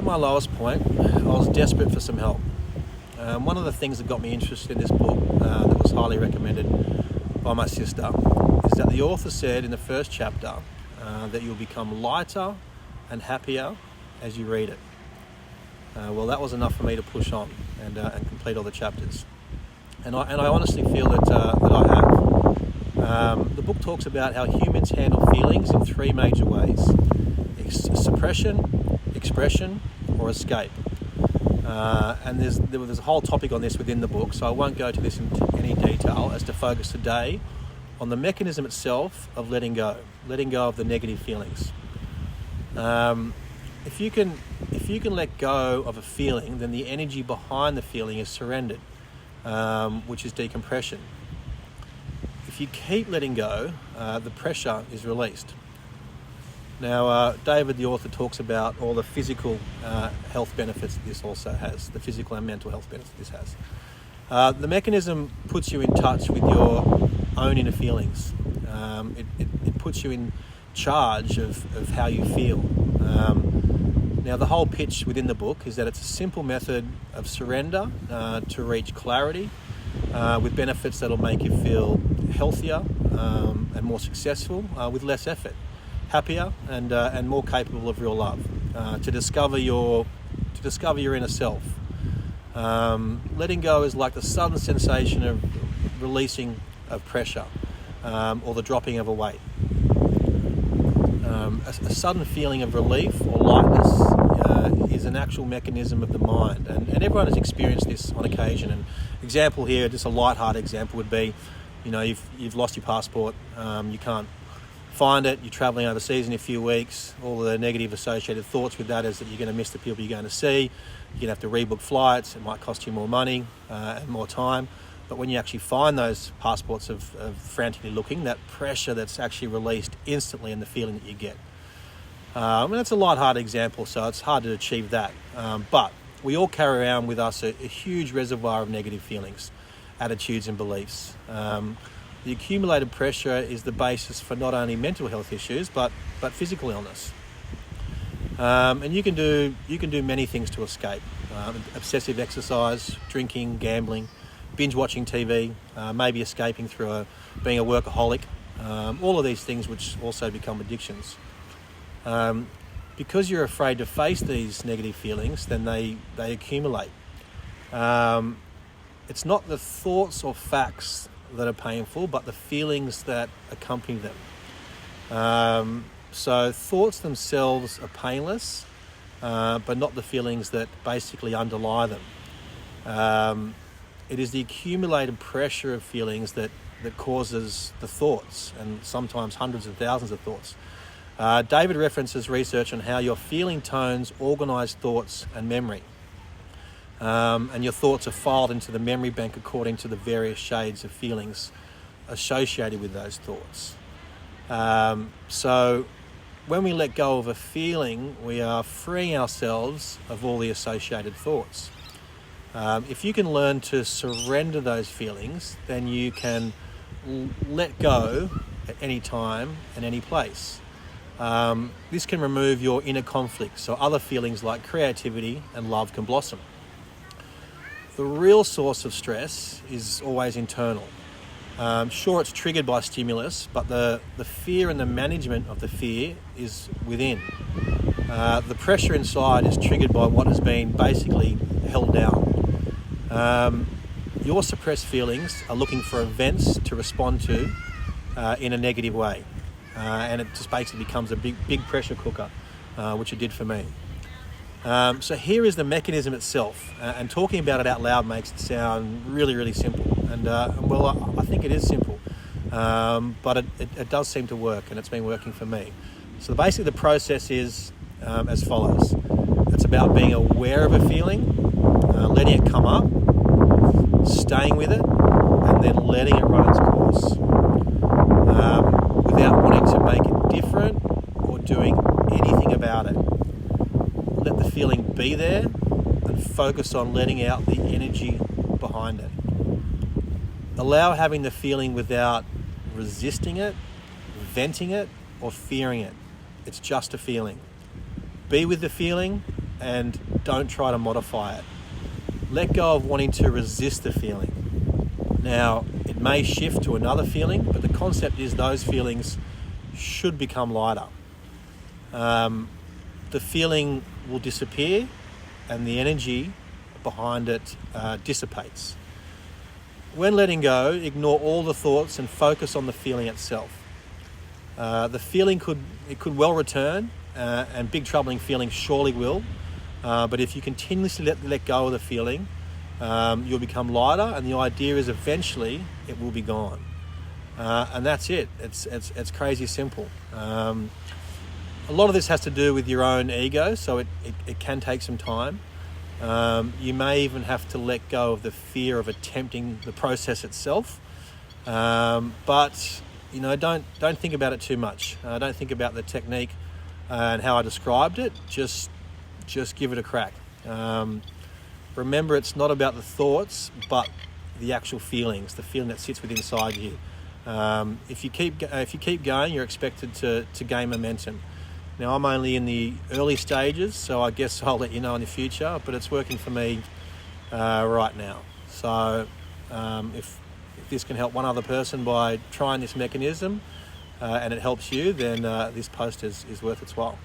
my lowest point, I was desperate for some help. One of the things that got me interested in this book, that was highly recommended by my sister, is that the author said in the first chapter that you'll become lighter and happier as you read it. Well, that was enough for me to push on and complete all the chapters. And I honestly feel that I have. The book talks about how humans handle feelings in three major ways: suppression, expression, or escape. And there was a whole topic on this within the book, so I won't go to this in any detail, as to focus today on the mechanism itself of letting go of the negative feelings. If you can let go of a feeling, then the energy behind the feeling is surrendered, which is decompression. If you keep letting go, the pressure is released. Now, David, the author, talks about all the physical health benefits that this also has, the physical and mental health benefits this has. The mechanism puts you in touch with your own inner feelings. It puts you in charge of how you feel. Now, the whole pitch within the book is that it's a simple method of surrender to reach clarity, with benefits that'll make you feel healthier and more successful with less effort, happier and more capable of real love, to discover your inner self. Letting go is like the sudden sensation of releasing of pressure, or the dropping of a weight. A sudden feeling of relief or lightness is an actual mechanism of the mind, and everyone has experienced this on occasion. An example here, just a light-hearted example, would be, you've lost your passport, you can't find it, you're travelling overseas in a few weeks. All the negative associated thoughts with that is that you're going to miss the people you're going to see, you're going to have to rebook flights, it might cost you more money and more time. But when you actually find those passports of frantically looking, that pressure that's actually released instantly, and the feeling that you get. That's a light-hearted example, so it's hard to achieve that. But we all carry around with us a huge reservoir of negative feelings, attitudes and beliefs. The accumulated pressure is the basis for not only mental health issues, but physical illness. And you can do many things to escape. Obsessive exercise, drinking, gambling, binge watching TV, maybe escaping through being a workaholic, all of these things which also become addictions. Because you're afraid to face these negative feelings, then they accumulate. It's not the thoughts or facts that are painful, but the feelings that accompany them. So thoughts themselves are painless, but not the feelings that basically underlie them. It is the accumulated pressure of feelings that causes the thoughts, and sometimes hundreds of thousands of thoughts. David references research on how your feeling tones organise thoughts and memory. And your thoughts are filed into the memory bank according to the various shades of feelings associated with those thoughts. So when we let go of a feeling, we are freeing ourselves of all the associated thoughts. If you can learn to surrender those feelings, then you can let go at any time and any place. This can remove your inner conflicts, so other feelings like creativity and love can blossom. The real source of stress is always internal. Sure, it's triggered by stimulus, but the fear and the management of the fear is within. The pressure inside is triggered by what has been basically held down. Your suppressed feelings are looking for events to respond to in a negative way. And it just basically becomes a big pressure cooker, which it did for me. So here is the mechanism itself, and talking about it out loud makes it sound really, really simple. And well, I think it is simple, but it does seem to work, and it's been working for me. So basically the process is as follows. It's about being aware of a feeling, letting it come up, staying with it, and then letting it run its course, without wanting to make it different or doing anything about it. Let the feeling be there and focus on letting out the energy behind it. Allow having the feeling without resisting it, venting it, or fearing it. It's just a feeling. Be with the feeling, and don't try to modify it. Let go of wanting to resist the feeling. Now, it may shift to another feeling, but the concept is those feelings should become lighter. The feeling will disappear and the energy behind it dissipates. When letting go, ignore all the thoughts and focus on the feeling itself. The feeling could well return, and big troubling feelings surely will. But if you continuously let go of the feeling, you'll become lighter, and the idea is eventually it will be gone. And that's it. It's crazy simple. A lot of this has to do with your own ego, so it can take some time. You may even have to let go of the fear of attempting the process itself. But don't think about it too much. Don't think about the technique and how I described it. Just give it a crack. Remember, it's not about the thoughts, but the actual feelings, the feeling that sits within inside you. If you keep going, you're expected to gain momentum. Now, I'm only in the early stages, so I guess I'll let you know in the future, but it's working for me right now. So if this can help one other person by trying this mechanism and it helps you, then this post is worth its while.